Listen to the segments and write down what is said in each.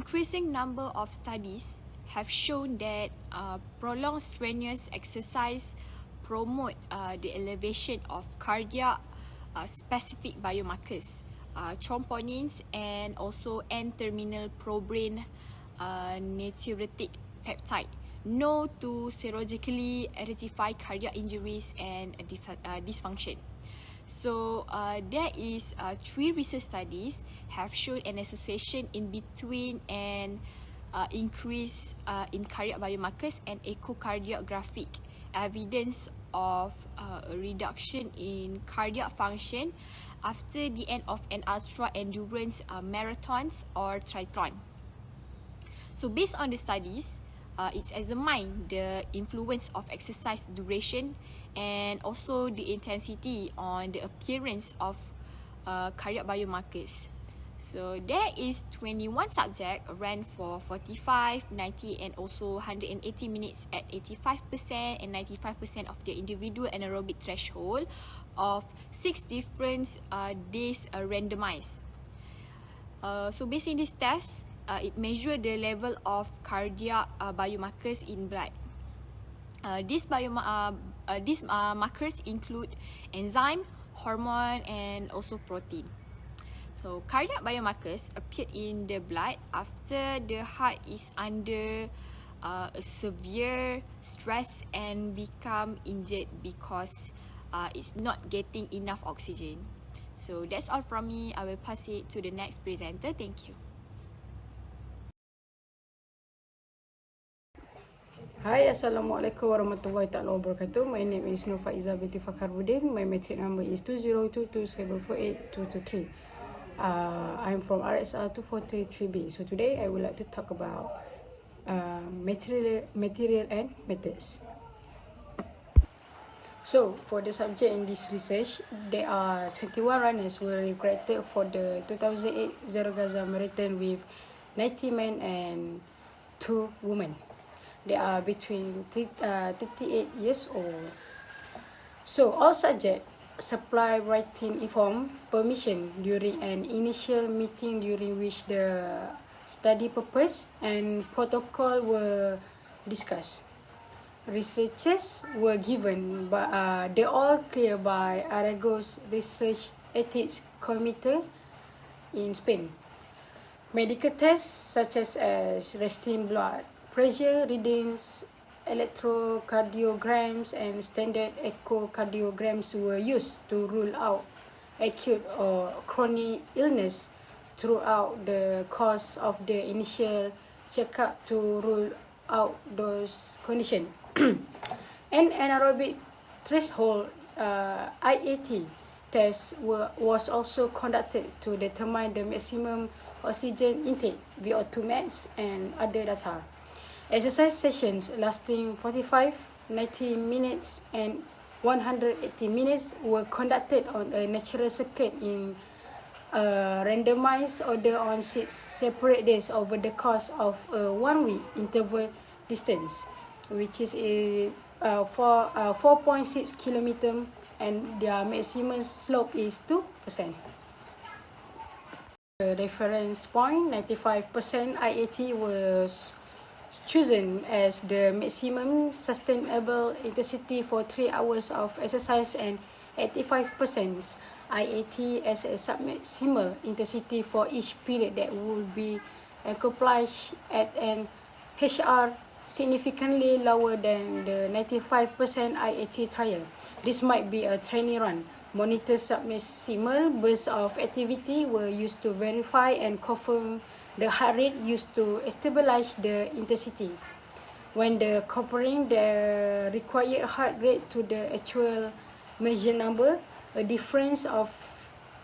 increasing number of studies have shown that prolonged strenuous exercise promote the elevation of cardiac specific biomarkers, troponins, and also N-terminal probrain natriuretic peptide, known to serologically identify cardiac injuries and dysfunction. So there is 3 research studies have shown an association in between an increase in cardiac biomarkers and echocardiographic evidence of a reduction in cardiac function after the end of an ultra endurance marathons or triathlon. So based on the studies, it's examined the influence of exercise duration and also the intensity on the appearance of cardiac biomarkers. So there is 21 subjects ran for 45, 90 and also 180 minutes at 85% and 95% of their individual anaerobic threshold of 6 different days randomized. So based on this test, it measured the level of cardiac biomarkers in blood. These markers include enzyme, hormone, and also protein. So cardiac biomarkers appeared in the blood after the heart is under a severe stress and become injured because it's not getting enough oxygen. So that's all from me. I will pass it to the next presenter. Thank you. Hi, Assalamualaikum warahmatullahi taala wabarakatuh. My name is Nur Faiza binti Fakharuddin. My metric number is 2022748223. I'm from RSR 2433B. So today I would like to talk about material and methods. So for the subject in this research, there are 21 runners were recruited for the 2008 Zero Gaza Marathon with 90 men and 2 women. They are between 38 years old. So all subjects supply writing informed permission during an initial meeting during which the study purpose and protocol were discussed. Researchers were given the all clear by Aragos Research Ethics Committee in Spain. Medical tests such as resting blood pressure readings, electrocardiograms, and standard echocardiograms were used to rule out acute or chronic illness throughout the course of the initial checkup to rule out those conditions. An anaerobic threshold IAT test was also conducted to determine the maximum oxygen intake, VO2 max, and other data. Exercise sessions lasting 45, 90 minutes and 180 minutes were conducted on a natural circuit in a randomized order on 6 separate days over the course of a 1-week interval distance, which is 4.6 kilometers, and their maximum slope is 2%. The reference point, 95% IAT, was chosen as the maximum sustainable intensity for 3 hours of exercise and 85% IAT as a submaximal intensity for each period that would be accomplished at an HR significantly lower than the 95% IAT trial. This might be a training run. Monitor submaximal bursts of activity were used to verify and confirm the heart rate used to stabilize the intensity. When comparing the required heart rate to the actual measured number, a difference of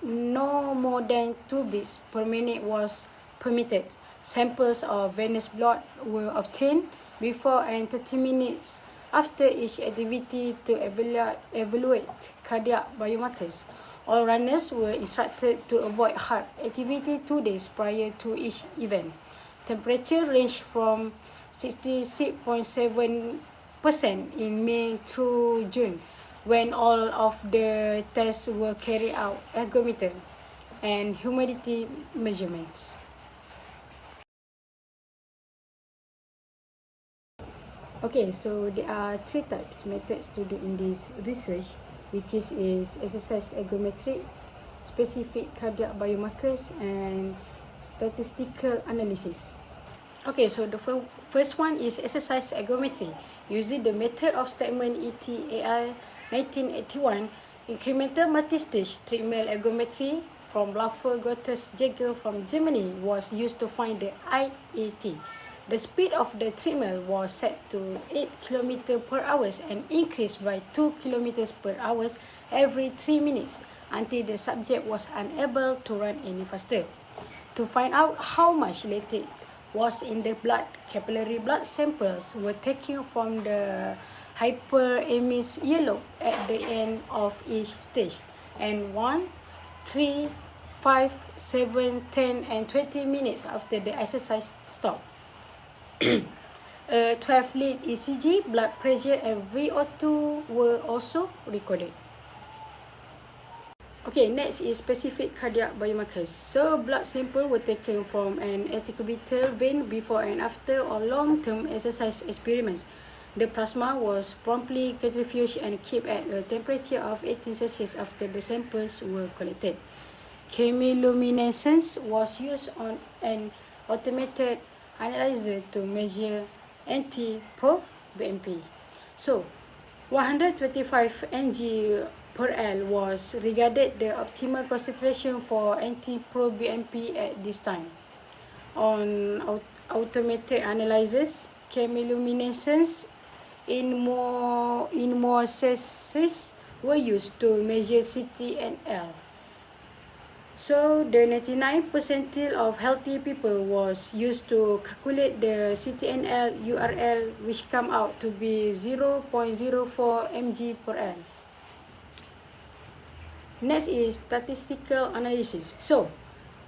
no more than 2 beats per minute was permitted. Samples of venous blood were obtained before and 30 minutes after each activity to evaluate cardiac biomarkers. All runners were instructed to avoid heart activity 2 days prior to each event. Temperature ranged from 66.7% in May through June, when all of the tests were carried out, ergometer and humidity measurements. Okay, so there are three types methods to do in this research, which is exercise ergometric, specific cardiac biomarkers, and statistical analysis. Okay, so the first one is exercise ergometry. Using the method of statement ETAI 1981, incremental multi-stage treadmill ergometry from Laufer Gottes Jäger from Germany was used to find the IAT. The speed of the treadmill was set to 8 km per hour and increased by 2 km per hour every 3 minutes until the subject was unable to run any faster. To find out how much lactate was in the blood, capillary blood samples were taken from the hyperemesis earlobe at the end of each stage, and 1, 3, 5, 7, 10, and 20 minutes after the exercise stopped. A 12-lead ECG, blood pressure, and VO2 were also recorded. Okay, next is specific cardiac biomarkers. So, blood sample were taken from an arteriovenous vein before and after or long-term exercise experiments. The plasma was promptly centrifuged and kept at a temperature of 18 Celsius after the samples were collected. Chemiluminescence was used on an automated analyzer to measure NT-proBNP. So, 125 ng per L was regarded the optimal concentration for NT-proBNP at this time. On automated analyzers, chemiluminescence immunoassays were used to measure CT and L. So, the 99th percentile of healthy people was used to calculate the CTNL URL, which come out to be 0.04 mg per L. Next is statistical analysis. So,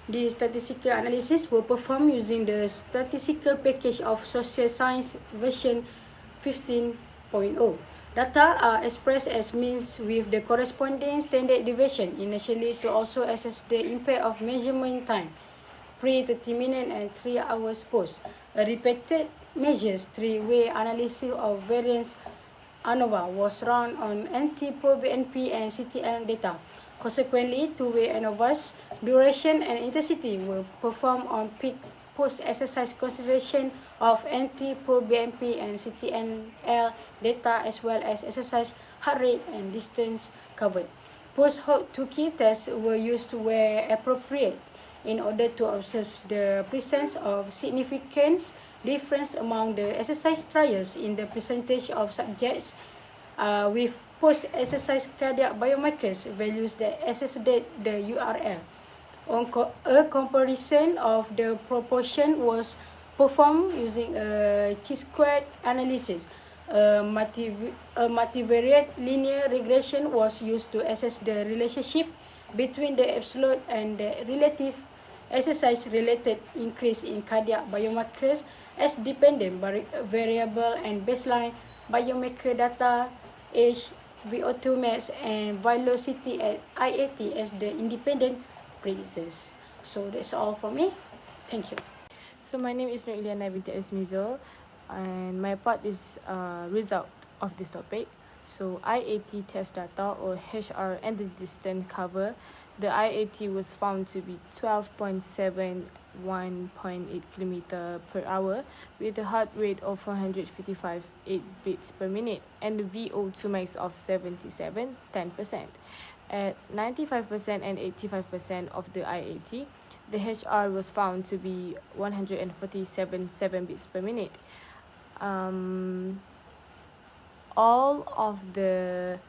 the statistical analysis were performed using the statistical package of social science version 15.0. Data are expressed as means with the corresponding standard deviation initially to also assess the impact of measurement time, pre-30 minutes and 3 hours post. A repeated measures three-way analysis of variance ANOVA was run on NT-proBNP and CTL data. Consequently, two-way ANOVA's duration and intensity were performed on peak post-exercise consideration of NT-proBNP and CTNL data as well as exercise heart rate and distance covered. Post-hoc Tukey tests were used where appropriate in order to observe the presence of significant difference among the exercise trials in the percentage of subjects with post-exercise cardiac biomarkers values that exceeded the URL. A comparison of the proportion was performed using a chi-squared analysis. A multivariate linear regression was used to assess the relationship between the absolute and the relative exercise-related increase in cardiac biomarkers as dependent variable and baseline biomarker data, age, VO2 max, and velocity at IAT as the independent predictors. So that's all from me. Thank you. So my name is Noeliana binti Esmizul, and my part is result of this topic. So IAT test data or HR and the distance cover, the IAT was found to be 12.71.8 km per hour with a heart rate of 455 8 beats per minute and the VO2 max of 77 10%. At 95% and 85% of the IAT, the HR was found to be 147 7 beats per minute. All of the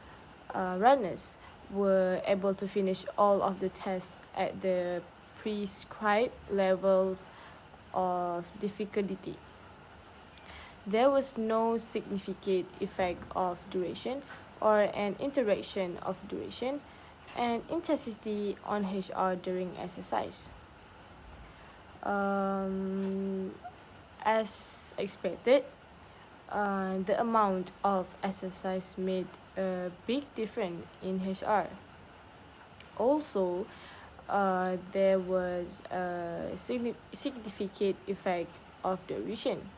runners were able to finish all of the tests at the prescribed levels of difficulty. There was no significant effect of duration or an interaction of duration and intensity on HR during exercise. As expected, the amount of exercise made a big difference in HR. Also, there was a significant effect of duration.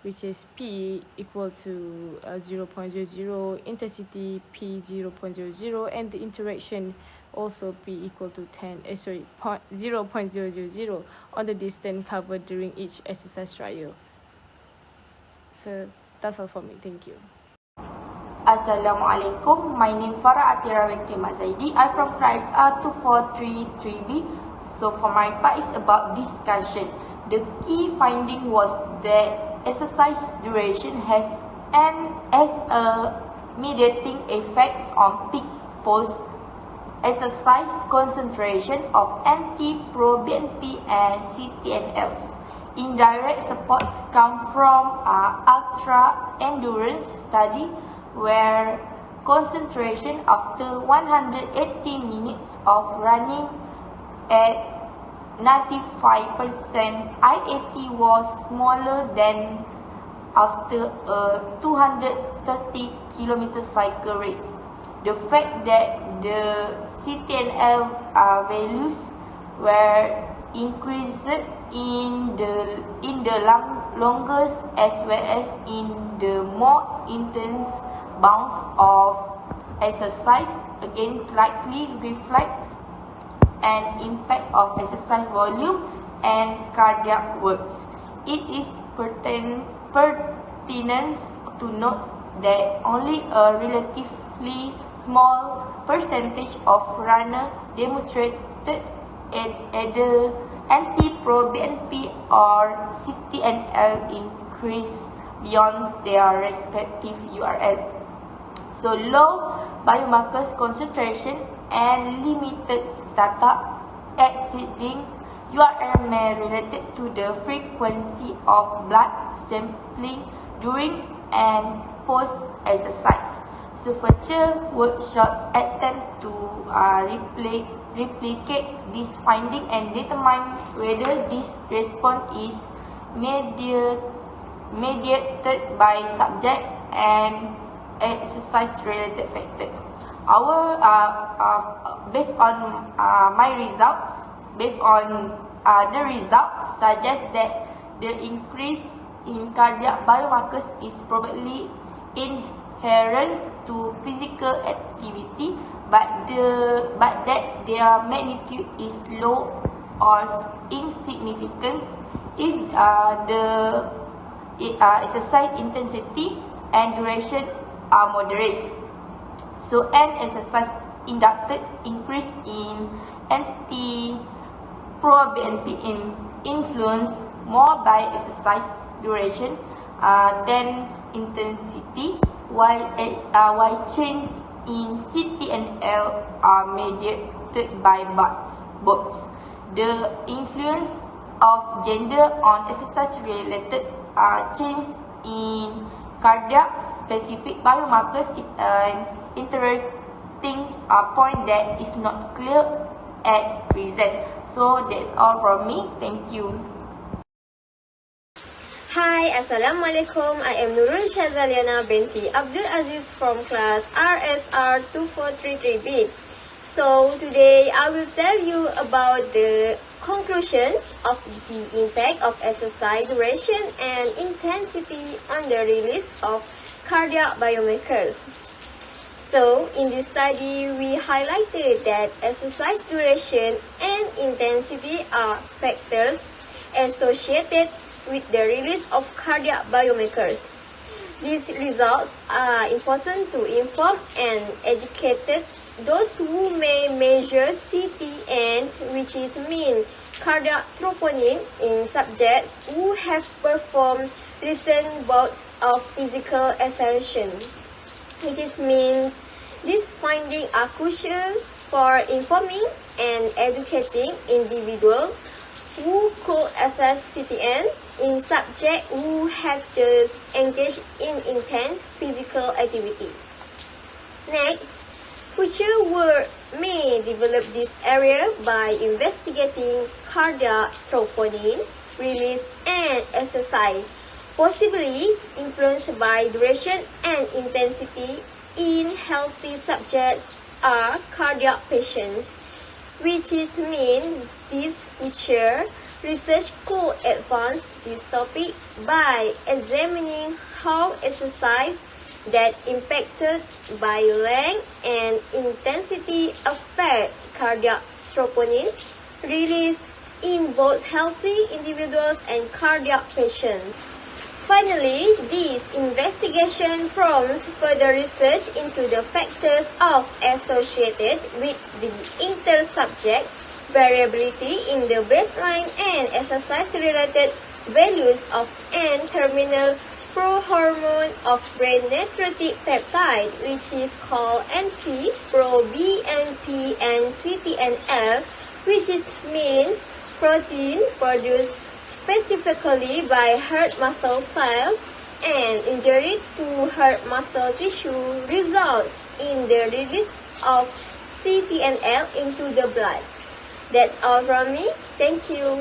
which is P equal to 0.00, intensity P 0.00, and the interaction also P equal to 0.000 on the distance covered during each exercise trial. So that's all for me. Thank you. Assalamualaikum. My name Farah Atira Binti Mat Zaidi. I'm from class R2433B. So for my part is about discussion. The key finding was that exercise duration has a mediating effects on peak post exercise concentration of NT-proBNP and CTNLs. Indirect supports come from ultra endurance study where concentration after 180 minutes of running at 95% IAT was smaller than after a 230 km cycle race. The fact that the CTNL values were increased in the longest as well as in the more intense bounds of exercise again likely reflects an impact of exercise volume and cardiac works. It is pertinent to note that only a relatively small percentage of runners demonstrated either NT-proBNP or CTNL increase beyond their respective URL. So low biomarkers concentration and limited data exceeding URL may related to the frequency of blood sampling during and post exercise. So future workshop attempt to replicate this finding and determine whether this response is mediated by subject and exercise related factor. Our based on my results, the results suggest that the increase in cardiac biomarkers is probably inherent to physical activity, but that their magnitude is low or insignificant if the exercise intensity and duration are moderate. So an exercise inducted increase in NT-proBNP influence more by exercise duration than intensity, while change in CTNL are mediated by both. The influence of gender on exercise-related change in cardiac-specific biomarkers is an interesting point that is not clear at present. So that's all from me. Thank you. Hi, Assalamualaikum. I am Nurul Shazaliana binti Abdul Aziz from class RSR 2433B. So today I will tell you about the conclusions of the impact of exercise duration and intensity on the release of cardiac biomarkers. So in this study, we highlighted that exercise duration and intensity are factors associated with the release of cardiac biomarkers. These results are important to inform and educate those who may measure CTN, which is mean cardiac troponin, in subjects who have performed recent bouts of physical exertion. Which means these findings are crucial for informing and educating individuals who could assess CTN in subjects who have just engaged in intense physical activity. Next, future work may develop this area by investigating cardiac troponin release and exercise, possibly influenced by duration and intensity in healthy subjects or cardiac patients, which mean this future research could advance this topic by examining how exercise that impacted by length and intensity affects cardiac troponin release in both healthy individuals and cardiac patients. Finally, this investigation prompts further research into the factors associated with the inter-subject variability in the baseline and exercise-related values of N-terminal prohormone of brain natriuretic peptide, which is called NP, proBNP, and CTNL, which means protein produced specifically by heart muscle cells, and injury to heart muscle tissue results in the release of CTNL into the blood. That's all from me. Thank you.